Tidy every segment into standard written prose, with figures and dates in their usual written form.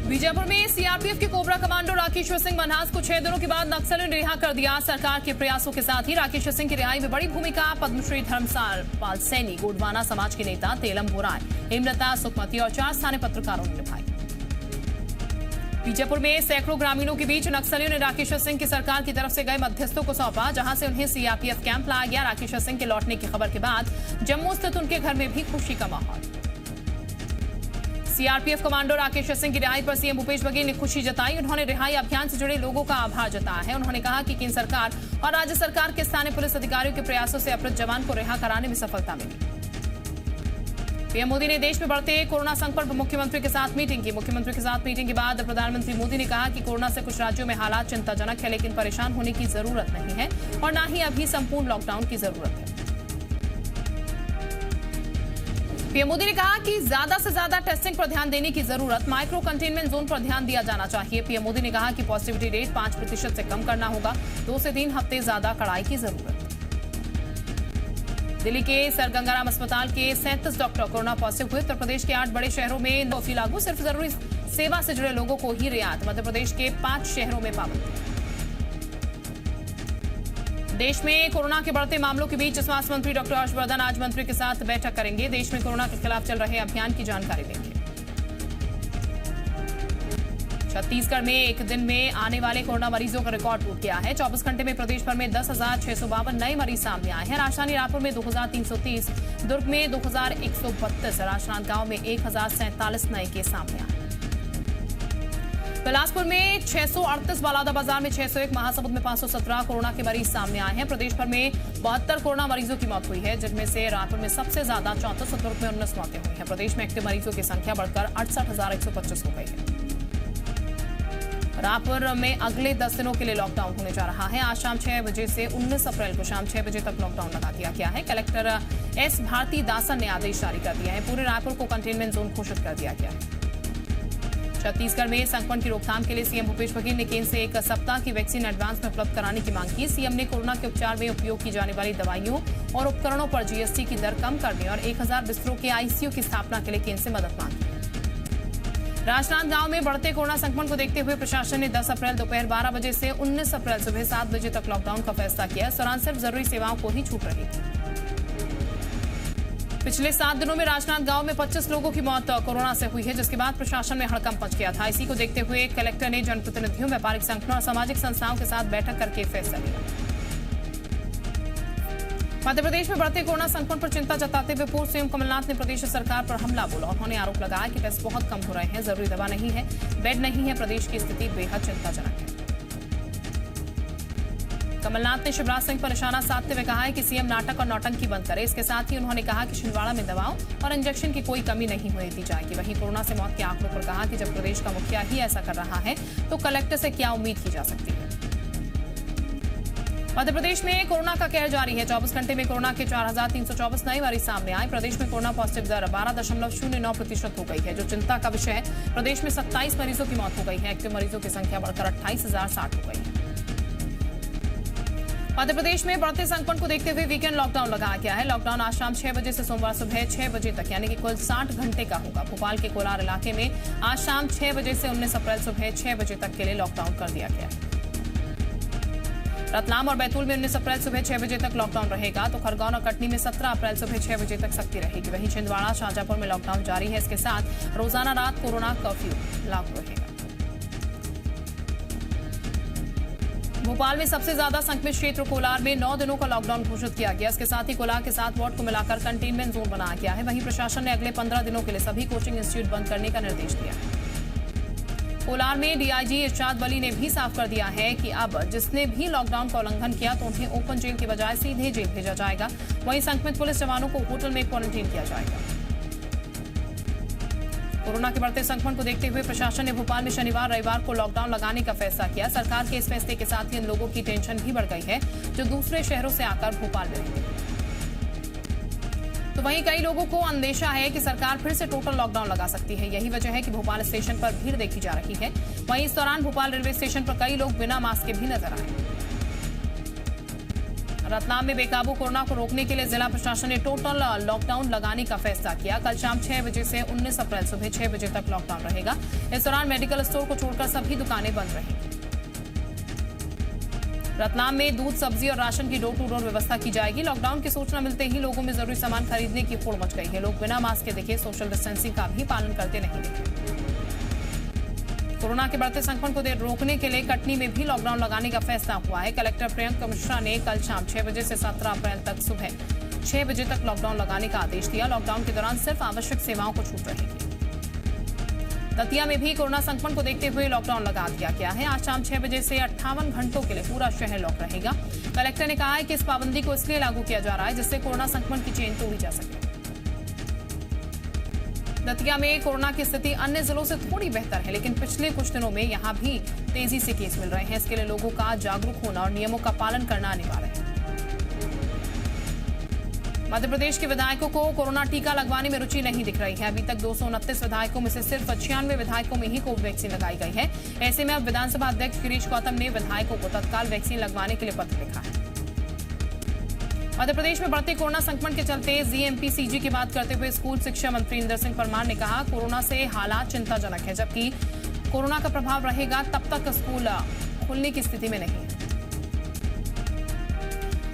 बीजापुर में सीआरपीएफ के cobra commando Rakeshwar Singh Manhas को 6 दिनों के बाद नक्सलियों ने रिहा कर दिया। सरकार के प्रयासों के साथ ही राकेश्वर सिंह की रिहाई में बड़ी भूमिका पद्मश्री धर्मसाल पाल सैनी, गोडवाना समाज के नेता तेलम बोराय, हेमलता सुखमती और 4 स्थानीय पत्रकारों ने निभाई। बीजापुर में सैकड़ों ग्रामीणों के बीच नक्सलियों ने राकेश्वर सिंह की सरकार की तरफ से गए मध्यस्थों को सौंपा, जहां से उन्हें सीआरपीएफ कैंप लाया गया। राकेश्वर सिंह के लौटने की खबर के बाद जम्मू स्थित उनके घर में भी खुशी का माहौल। सीआरपीएफ कमांडो राकेश्वर सिंह की रिहाई पर सीएम भूपेश बघेल ने खुशी जताई। उन्होंने रिहाई अभियान से जुड़े लोगों का आभार जताया है। उन्होंने कहा कि केंद्र सरकार और राज्य सरकार के स्थानीय पुलिस अधिकारियों के प्रयासों से अपराध जवान को रिहा कराने में सफलता मिली। पीएम मोदी ने देश में बढ़ते कोरोना संकट पर मुख्यमंत्री के साथ मीटिंग की। मुख्यमंत्री के साथ मीटिंग के बाद प्रधानमंत्री मोदी ने कहा कि कोरोना से कुछ राज्यों में हालात चिंताजनक है, लेकिन परेशान होने की जरूरत नहीं है और न ही अभी संपूर्ण लॉकडाउन की जरूरत है। पीएम मोदी ने कहा कि ज्यादा से ज्यादा टेस्टिंग पर ध्यान देने की जरूरत, माइक्रो कंटेनमेंट जोन पर ध्यान दिया जाना चाहिए। पीएम मोदी ने कहा कि पॉजिटिविटी रेट 5% से कम करना होगा। 2 से 3 हफ्ते ज्यादा कड़ाई की जरूरत। दिल्ली के सर गंगाराम अस्पताल के 37 डॉक्टर कोरोना पॉजिटिव हुए। उत्तर प्रदेश के 8 बड़े शहरों में कर्फ्यू लागू, सिर्फ जरूरी सेवा से जुड़े लोगों को ही रियायत। मध्य प्रदेश के 5 शहरों में पाबंदी। देश में कोरोना के बढ़ते मामलों के बीच स्वास्थ्य मंत्री डॉक्टर हर्षवर्धन आज मंत्री के साथ बैठक करेंगे। देश में कोरोना के खिलाफ चल रहे अभियान की जानकारी देंगे। छत्तीसगढ़ में एक दिन में आने वाले कोरोना मरीजों का रिकॉर्ड टूट गया है। 24 घंटे में प्रदेश भर में 10,652 नए मरीज सामने आए हैं। राजधानी रायपुर में 2,330, दुर्ग में 2,132, राजनांदगांव में 1,047 नए केस सामने आए। बिलासपुर में 638, बलौदाबाजार में 601, महासमुंद में 517 कोरोना के मरीज सामने आए हैं। प्रदेश भर में 72 कोरोना मरीजों की मौत हुई है, जिनमें से रायपुर में सबसे ज्यादा 34, दुर्ग में 19 मौतें हुई हैं। प्रदेश में एक्टिव मरीजों की संख्या बढ़कर 68,125 हो गई है। रायपुर में अगले 10 दिनों के लिए लॉकडाउन होने जा रहा है। आज शाम 6 बजे से 19 अप्रैल को शाम 6 बजे तक लॉकडाउन लगा दिया गया है। कलेक्टर एस भारती दासन ने आदेश जारी कर दिया है। पूरे रायपुर को कंटेनमेंट जोन घोषित कर दिया गया है। छत्तीसगढ़ में संक्रमण की रोकथाम के लिए सीएम भूपेश बघेल ने केंद्र से 1 सप्ताह की वैक्सीन एडवांस में उपलब्ध कराने की मांग की। सीएम ने कोरोना के उपचार में उपयोग की जाने वाली दवाइयों और उपकरणों पर जीएसटी की दर कम करने और 1000 बिस्तरों के आईसीयू की स्थापना के लिए केंद्र से मदद मांगी। राजनांदगांव में बढ़ते कोरोना संक्रमण को देखते हुए प्रशासन ने 10 अप्रैल दोपहर 12 बजे से 19 अप्रैल सुबह 7 बजे तक लॉकडाउन का फैसला किया। इस दौरान सिर्फ जरूरी सेवाओं को ही छूट रही थी। पिछले 7 दिनों में राजनांदगांव में 25 लोगों की मौत कोरोना से हुई है, जिसके बाद प्रशासन में हड़कंप मच गया था। इसी को देखते हुए कलेक्टर ने जनप्रतिनिधियों, व्यापारिक संगठनों और सामाजिक संस्थाओं के साथ बैठक करके फैसला लिया। मध्य प्रदेश में बढ़ते कोरोना संक्रमण पर चिंता जताते हुए पूर्व सीएम कमलनाथ ने प्रदेश सरकार पर हमला बोला। उन्होंने आरोप लगाया कि टेस्ट बहुत कम हो रहे हैं, जरूरी दवा नहीं है, बेड नहीं है, प्रदेश की स्थिति बेहद चिंताजनक है। कमलनाथ ने शिवराज सिंह पर निशाना साधते हुए कहा है कि सीएम नाटक और नौटंकी बंद करे। इसके साथ ही उन्होंने कहा कि छिंदवाड़ा में दवाओं और इंजेक्शन की कोई कमी नहीं होने दी जाएगी। वहीं कोरोना से मौत के आंकड़ों पर कहा कि जब प्रदेश का मुखिया ही ऐसा कर रहा है तो कलेक्टर से क्या उम्मीद की जा सकती है। मध्य प्रदेश में कोरोना का कहर जारी है। 24 घंटे में कोरोना के 4,324 नए मरीज सामने आए। प्रदेश में कोरोना पॉजिटिव दर 12.09% हो गई है, जो चिंता का विषय है। प्रदेश में 27 मरीजों की मौत हो गई है। एक्टिव मरीजों की संख्या बढ़कर 28,060 हो गई है। मध्य प्रदेश में बढ़ते संक्रमण को देखते हुए वीकेंड लॉकडाउन लगाया गया है। लॉकडाउन आज शाम 6 बजे से सोमवार सुबह 6 बजे तक, यानी कि कुल 60 घंटे का होगा। भोपाल के कोलार इलाके में आज शाम 6 बजे से 19 अप्रैल सुबह 6 बजे तक के लिए लॉकडाउन कर दिया गया है। रतलाम और बैतूल में 19 अप्रैल सुबह 6 बजे तक लॉकडाउन रहेगा, तो खरगोन और कटनी में 17 अप्रैल सुबह 6 बजे तक सख्ती रहेगी। वहीं छिंदवाड़ा, शाहजहांपुर में लॉकडाउन जारी है। इसके साथ रोजाना रात कोरोना कर्फ्यू लागू रहेगा। भोपाल में सबसे ज्यादा संक्रमित क्षेत्र कोलार में 9 दिनों का लॉकडाउन घोषित किया गया। इसके साथ ही कोलार के 7 वार्ड को मिलाकर कंटेनमेंट जोन बनाया गया है। वहीं प्रशासन ने अगले 15 दिनों के लिए सभी कोचिंग इंस्टीट्यूट बंद करने का निर्देश दिया है। कोलार में डीआईजी इरशाद वली ने भी साफ कर दिया है कि अब जिसने भी लॉकडाउन का उल्लंघन किया तो उन्हें ओपन जेल के बजाय सीधे जेल भेजा जाएगा। वहीं संक्रमित पुलिस जवानों को होटल में क्वारंटीन किया जाएगा। कोरोना के बढ़ते संक्रमण को देखते हुए प्रशासन ने भोपाल में शनिवार रविवार को लॉकडाउन लगाने का फैसला किया। सरकार के इस फैसले के साथ ही इन लोगों की टेंशन भी बढ़ गई है, जो दूसरे शहरों से आकर भोपाल में रहेंगे। तो वहीं कई लोगों को अंदेशा है कि सरकार फिर से टोटल लॉकडाउन लगा सकती है। यही वजह है कि भोपाल स्टेशन पर भीड़ देखी जा रही है। वहीं इस दौरान भोपाल रेलवे स्टेशन पर कई लोग बिना मास्क के भी नजर आए। रतलाम में बेकाबू कोरोना को रोकने के लिए जिला प्रशासन ने टोटल लॉकडाउन लगाने का फैसला किया। कल शाम 6 बजे से 19 अप्रैल सुबह 6 बजे तक लॉकडाउन रहेगा। इस दौरान मेडिकल स्टोर को छोड़कर सभी दुकानें बंद रहेंगी। रतलाम में दूध, सब्जी और राशन की डोर टू डोर व्यवस्था की जाएगी। लॉकडाउन की सूचना मिलते ही लोगों में जरूरी सामान खरीदने की होड़ मच गई है। लोग बिना मास्क के दिखे, सोशल डिस्टेंसिंग का भी पालन करते नहीं दिखे। कोरोना के बढ़ते संक्रमण को रोकने के लिए कटनी में भी लॉकडाउन लगाने का फैसला हुआ है। कलेक्टर प्रियंका मिश्रा ने कल शाम 6 बजे से 17 अप्रैल तक सुबह 6 बजे तक लॉकडाउन लगाने का आदेश दिया। लॉकडाउन के दौरान सिर्फ आवश्यक सेवाओं को छूट रहेगी। दतिया में भी कोरोना संक्रमण को देखते हुए लॉकडाउन लगा दिया गया है। आज शाम 6 बजे से 58 घंटों के लिए पूरा शहर लॉक रहेगा। कलेक्टर ने कहा है कि इस पाबंदी को इसलिए लागू किया जा रहा है जिससे कोरोना संक्रमण की चेन तोड़ी जा सके। दतिया में कोरोना की स्थिति अन्य जिलों से थोड़ी बेहतर है, लेकिन पिछले कुछ दिनों में यहां भी तेजी से केस मिल रहे हैं। इसके लिए लोगों का जागरूक होना और नियमों का पालन करना अनिवार्य है। मध्य प्रदेश के विधायकों को कोरोना टीका लगवाने में रुचि नहीं दिख रही है। अभी तक 229 विधायकों में से सिर्फ 96 विधायकों में ही कोविड वैक्सीन लगाई गई है। ऐसे में अब विधानसभा अध्यक्ष गिरीश गौतम ने विधायकों को तत्काल वैक्सीन लगवाने के लिए पत्र लिखा है। मध्य प्रदेश में बढ़ते कोरोना संक्रमण के चलते जीएमपीसीजी की बात करते हुए स्कूल शिक्षा मंत्री इंदर सिंह परमार ने कहा, कोरोना से हालात चिंताजनक है, जबकि कोरोना का प्रभाव रहेगा तब तक स्कूल खुलने की स्थिति में नहीं है।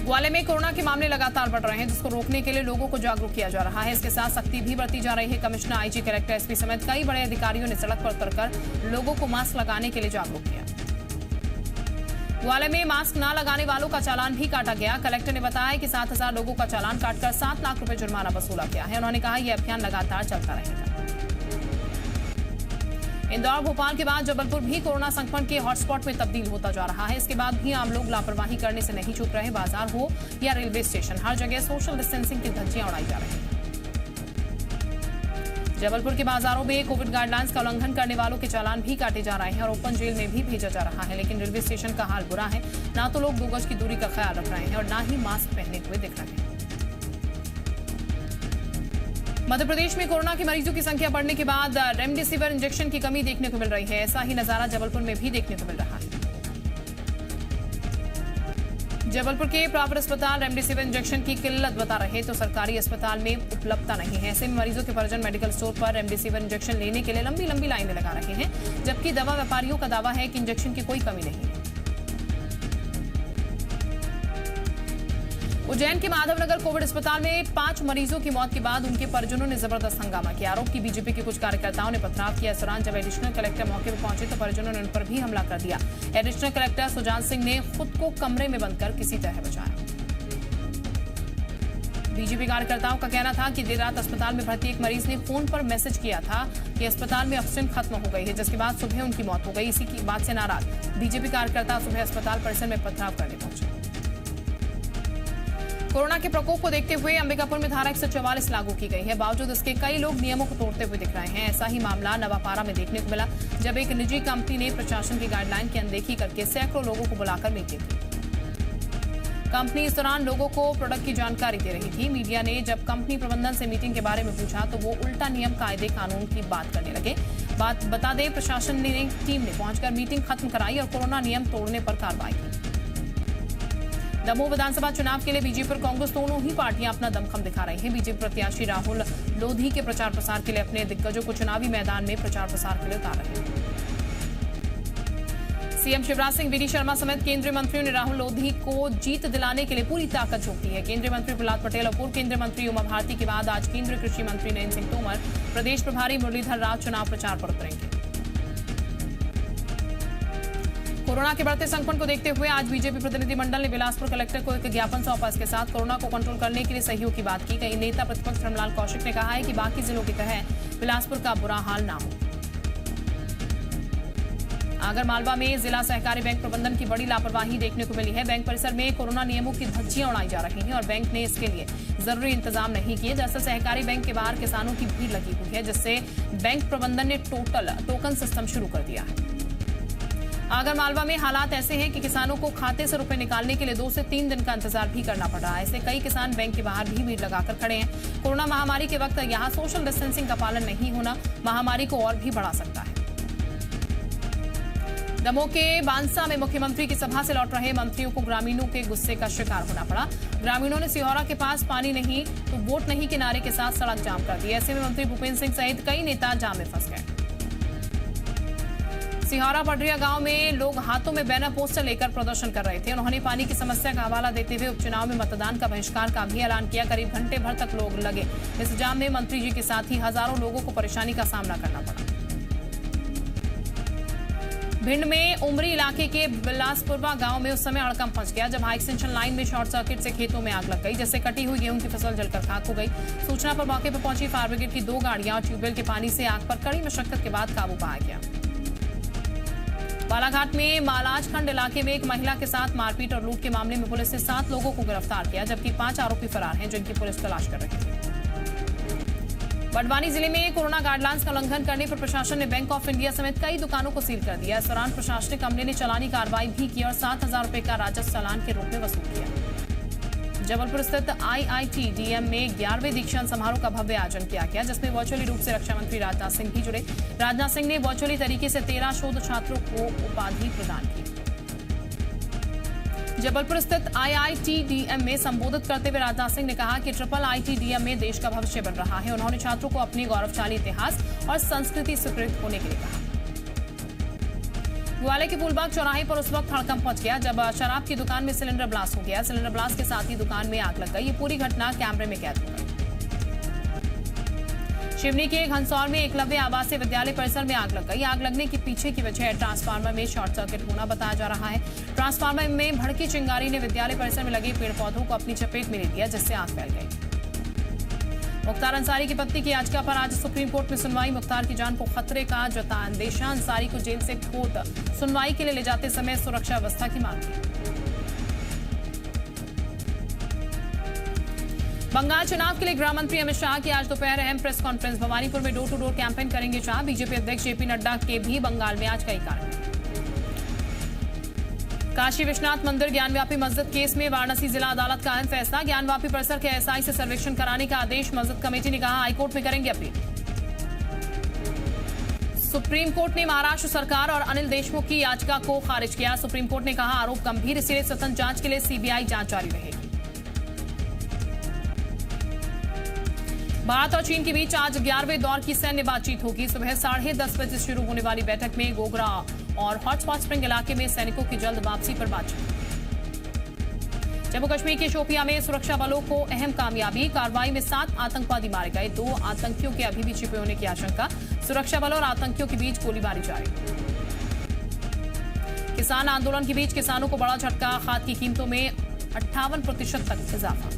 ग्वालियर में कोरोना के मामले लगातार बढ़ रहे हैं, जिसको रोकने के लिए लोगों को जागरूक किया जा रहा है। इसके साथ सख्ती भी बरती जा रही है। कमिश्नर, आईजी, कलेक्टर, एसपी समेत कई बड़े अधिकारियों ने सड़क पर उतरकर लोगों को मास्क लगाने के लिए जागरूक किया। ग्वालियर में मास्क न लगाने वालों का चालान भी काटा गया। कलेक्टर ने बताया कि 7,000 लोगों का चालान काटकर 7 लाख रुपए जुर्माना वसूला गया है। उन्होंने कहा यह अभियान लगातार चलता रहेगा। इंदौर, भोपाल के बाद जबलपुर भी कोरोना संक्रमण के हॉटस्पॉट में तब्दील होता जा रहा है। इसके बाद भी आम लोग लापरवाही करने से नहीं चूक रहे। बाजार हो या रेलवे स्टेशन, हर जगह सोशल डिस्टेंसिंग की धज्जियां उड़ाई जा रही हैं। जबलपुर के बाजारों में कोविड गाइडलाइंस का उल्लंघन करने वालों के चालान भी काटे जा रहे हैं और ओपन जेल में भी भेजा जा रहा है। लेकिन रेलवे स्टेशन का हाल बुरा है। ना तो लोग 2 गज की दूरी का ख्याल रख रहे हैं और ना ही मास्क पहने हुए दिख रहे हैं। मध्य प्रदेश में कोरोना के मरीजों की संख्या बढ़ने के बाद रेमडेसिविर इंजेक्शन की कमी देखने को मिल रही है। ऐसा ही नजारा जबलपुर में भी देखने को मिल रहा है। जबलपुर के प्राइवेट अस्पताल रेमडेसिविर इंजेक्शन की किल्लत बता रहे तो सरकारी अस्पताल में उपलब्धता नहीं है। ऐसे में मरीजों के परिजन मेडिकल स्टोर पर रेमडेसिविर इंजेक्शन लेने के लिए लंबी लंबी लाइनें लगा रहे हैं, जबकि दवा व्यापारियों का दावा है कि इंजेक्शन की कोई कमी नहीं है। उज्जैन के माधवनगर कोविड अस्पताल में 5 मरीजों की मौत के बाद उनके परिजनों ने जबरदस्त हंगामा किया। आरोप की बीजेपी के कुछ कार्यकर्ताओं ने पथराव किया। इस दौरान जब एडिशनल कलेक्टर मौके पर पहुंचे तो परिजनों ने उन पर भी हमला कर दिया। एडिशनल कलेक्टर सुजान सिंह ने खुद को कमरे में बंद कर किसी तरह बचाया। बीजेपी कार्यकर्ताओं का कहना था कि देर रात अस्पताल में भर्ती एक मरीज ने फोन पर मैसेज किया था कि अस्पताल में ऑक्सीजन खत्म हो गई है, जिसके बाद सुबह उनकी मौत हो गई। इसी की बात से नाराज बीजेपी कार्यकर्ता सुबह अस्पताल परिसर में पथराव करने पहुंचे। कोरोना के प्रकोप को देखते हुए अंबिकापुर में धारा 144 लागू की गई है। बावजूद इसके कई लोग नियमों को तोड़ते हुए दिख रहे हैं। ऐसा ही मामला नवापारा में देखने को मिला, जब एक निजी कंपनी ने प्रशासन की गाइडलाइन की अनदेखी करके सैकड़ों लोगों को बुलाकर मीटिंग की। कंपनी इस दौरान लोगों को प्रोडक्ट की जानकारी दे रही थी। मीडिया ने जब कंपनी प्रबंधन से मीटिंग के बारे में पूछा तो वो उल्टा नियम, कायदे, कानून की बात करने लगे। बात बता दें, प्रशासन ने टीम ने पहुंचकर मीटिंग खत्म कराई और कोरोना नियम तोड़ने पर कार्रवाई की। दमोह विधानसभा चुनाव के लिए बीजेपी और कांग्रेस दोनों ही पार्टियां अपना दमखम दिखा रही हैं। बीजेपी प्रत्याशी राहुल लोधी के प्रचार प्रसार के लिए अपने दिग्गजों को चुनावी मैदान में प्रचार प्रसार के लिए उतार रहे हैं। सीएम शिवराज सिंह, वीडी शर्मा समेत केंद्रीय मंत्रियों ने राहुल लोधी को जीत दिलाने के लिए पूरी ताकत झोंक दी है। केंद्रीय मंत्री प्रहलाद पटेल और पूर्व केंद्रीय मंत्री उमा भारती के बाद आज केंद्रीय कृषि मंत्री नरेंद्र सिंह तोमर, प्रदेश प्रभारी मुरलीधर राव चुनाव प्रचार पर उतरेंगे। कोरोना के बढ़ते संक्रमण को देखते हुए आज बीजेपी प्रतिनिधिमंडल ने बिलासपुर कलेक्टर को एक ज्ञापन सौंपा। इसके साथ कोरोना को कंट्रोल करने के लिए सहयोग की बात की गई। नेता प्रतिपक्ष धर्मलाल कौशिक ने कहा है कि बाकी जिलों की तरह बिलासपुर का बुरा हाल ना हो। आगरमालवा में जिला सहकारी बैंक प्रबंधन की बड़ी लापरवाही देखने को मिली है। बैंक परिसर में कोरोना नियमों की धज्जियां उड़ाई जा रही हैं और बैंक ने इसके लिए जरूरी इंतजाम नहीं किए। दरअसल सहकारी बैंक के बाहर किसानों की भीड़ लगी हुई है, जिससे बैंक प्रबंधन ने टोकन सिस्टम शुरू कर दिया है। आगरमालवा में हालात ऐसे हैं कि किसानों को खाते से रुपए निकालने के लिए 2 से 3 दिन का इंतजार भी करना पड़ रहा है। ऐसे कई किसान बैंक के बाहर भी भीड़ लगाकर खड़े हैं। कोरोना महामारी के वक्त यहां सोशल डिस्टेंसिंग का पालन नहीं होना महामारी को और भी बढ़ा सकता है। दमोह के बांसा में मुख्यमंत्री की सभा से लौट रहे मंत्रियों को ग्रामीणों के गुस्से का शिकार होना पड़ा। ग्रामीणों ने सिहोरा के पास पानी नहीं तो वोट नहीं के नारे के साथ सड़क जाम कर दी। ऐसे में मंत्री भूपेंद्र सिंह सहित कई नेता जाम में फंस गए। सिहोरा पडरिया गांव में लोग हाथों में बैनर पोस्टर लेकर प्रदर्शन कर रहे थे। उन्होंने पानी की समस्या का हवाला देते हुए उपचुनाव में मतदान का बहिष्कार का भी ऐलान किया। करीब घंटे भर तक लोग लगे। इस जाम में मंत्री जी के साथ ही हजारों लोगों को परेशानी का सामना करना पड़ा। भिंड में उमरी इलाके के बिलासपुरवा गांव में उस समय हड़कंप मच गया जब हाई एक्सटेंशन लाइन में शॉर्ट सर्किट से खेतों में आग लग गई, जिससे कटी हुई गेहूं की फसल जलकर खाक हो गई। सूचना पर मौके पर पहुंची फायर ब्रिगेड की 2 गाड़ियां और ट्यूबवेल के पानी से आग पर कड़ी मशक्कत के बाद काबू पाया गया। बालाघाट में मालाजखंड इलाके में एक महिला के साथ मारपीट और लूट के मामले में पुलिस ने 7 लोगों को गिरफ्तार किया, जबकि 5 आरोपी फरार हैं, जिनकी पुलिस तलाश कर रही है। बड़वानी जिले में कोरोना गाइडलाइंस का उल्लंघन करने पर प्रशासन ने बैंक ऑफ इंडिया समेत कई दुकानों को सील कर दिया। इस दौरान प्रशासनिक अमले ने चालानी कार्रवाई भी की और 7,000 रुपए का राजस्व चालान के रूप में वसूल किया। जबलपुर स्थित IITDM में 11वें दीक्षांत समारोह का भव्य आयोजन किया गया, जिसमें वर्चुअली रूप से रक्षा मंत्री राजनाथ सिंह भी जुड़े। राजनाथ सिंह ने वर्चुअली तरीके से 13 शोध छात्रों को उपाधि प्रदान की। जबलपुर स्थित IITDM में संबोधित करते हुए राजनाथ सिंह ने कहा कि IITDM में देश का भविष्य बन रहा है। उन्होंने छात्रों को अपने गौरवशाली इतिहास और संस्कृति से प्रेरित होने के लिए कहा। ग्वालियर के फूलबाग चौराहे पर उस वक्त हड़कंप मच गया जब शराब की दुकान में सिलेंडर ब्लास्ट हो गया। सिलेंडर ब्लास्ट के साथ ही दुकान में आग लग गई। ये पूरी घटना कैमरे में कैद हो गई। शिवनी के घनसौर में एकलव्य आवासीय विद्यालय परिसर में आग लग गई। आग लगने के पीछे की वजह ट्रांसफार्मर में शॉर्ट सर्किट होना बताया जा रहा है। ट्रांसफार्मर में भड़की चिंगारी ने विद्यालय परिसर में लगे पेड़ पौधों को अपनी चपेट में ले लिया, जिससे आग फैल गई। मुख्तार अंसारी की पत्नी की याचिका पर आज सुप्रीम कोर्ट में सुनवाई। मुख्तार की जान को खतरे का जताया। अंदेशा अंसारी को जेल से कोर्ट सुनवाई के लिए ले जाते समय सुरक्षा व्यवस्था की मांग की। बंगाल चुनाव के लिए गृह मंत्री अमित शाह की आज दोपहर अहम प्रेस कॉन्फ्रेंस। भवानीपुर में डोर टू डोर कैंपेन करेंगे शाह। बीजेपी अध्यक्ष जेपी नड्डा के भी बंगाल में आज कई कार्यक्रम। काशी विश्वनाथ मंदिर ज्ञानव्यापी मस्जिद केस में वाराणसी जिला अदालत का अहम फैसला। ज्ञानव्यापी परिसर के SI से सर्वेक्षण कराने का आदेश। मस्जिद कमेटी ने कहा हाईकोर्ट में करेंगे अपील। सुप्रीम कोर्ट ने महाराष्ट्र सरकार और अनिल देशमुख की याचिका को खारिज किया। सुप्रीम कोर्ट ने कहा आरोप गंभीर, इसलिए स्वतंत्र जांच के लिए CBI जांच जारी रहेगी। भारत और चीन के बीच आज 11वें दौर की सैन्य बातचीत होगी। सुबह 10:30 बजे शुरू होने वाली बैठक में गोगरा और हॉटस्पॉट स्प्रिंग इलाके में सैनिकों की जल्द वापसी पर बातचीत। जम्मू कश्मीर के शोपियां में सुरक्षा बलों को अहम कामयाबी। कार्रवाई में 7 आतंकवादी मारे गए। 2 आतंकियों के अभी भी छिपे होने की आशंका। सुरक्षा बलों और आतंकियों के बीच गोलीबारी जारी। किसान आंदोलन के बीच किसानों को बड़ा झटका। खाद की कीमतों में 58% तक इजाफा।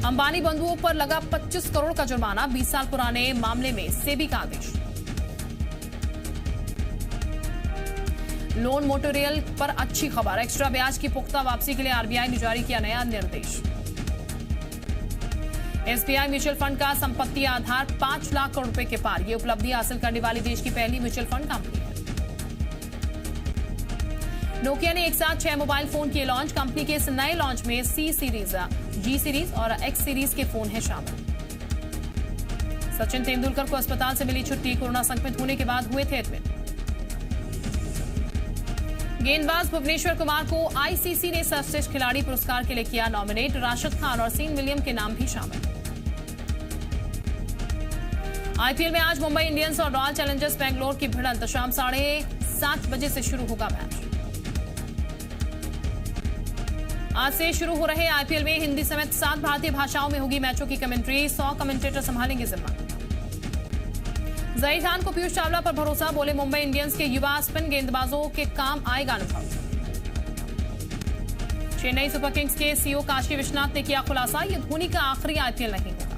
अंबानी बंधुओं पर लगा 25 करोड़ का जुर्माना। 20 साल पुराने मामले में सेबी का आदेश। लोन मोटोरियल पर अच्छी खबर। एक्स्ट्रा ब्याज की पुख्ता वापसी के लिए RBI ने जारी किया नया निर्देश। SBI म्यूचुअल फंड का संपत्ति आधार 5 लाख करोड़ रुपए के पार। ये उपलब्धि हासिल करने वाली देश की पहली म्यूचुअल फंड कंपनी है। नोकिया ने एक साथ 6 मोबाइल फोन किए लॉन्च। कंपनी के इस नए लॉन्च में C सीरीज, G सीरीज और X सीरीज के फोन हैं शामिल। सचिन तेंदुलकर को अस्पताल से मिली छुट्टी। कोरोना संक्रमित होने के बाद हुए थे एडमिट। गेंदबाज भुवनेश्वर कुमार को ICC ने सर्वश्रेष्ठ खिलाड़ी पुरस्कार के लिए किया नॉमिनेट। राशिद खान और सीन विलियम के नाम भी शामिल। IPL में आज मुंबई इंडियंस और रॉयल चैलेंजर्स बेंगलोर की भिड़ंत। शाम 7:30 बजे से शुरू होगा मैच। आज से शुरू हो रहे IPL में हिंदी समेत 7 भारतीय भाषाओं में होगी मैचों की कमेंट्री। 100 कमेंटेटर संभालेंगे जिम्मा। ज़हीर खान को पीयूष चावला पर भरोसा। बोले मुंबई इंडियंस के युवा स्पिन गेंदबाजों के काम आएगा अनुभव। चेन्नई सुपर किंग्स के CEO काशी विश्वनाथ ने किया खुलासा। ये धोनी का आखिरी IPL नहीं होगा।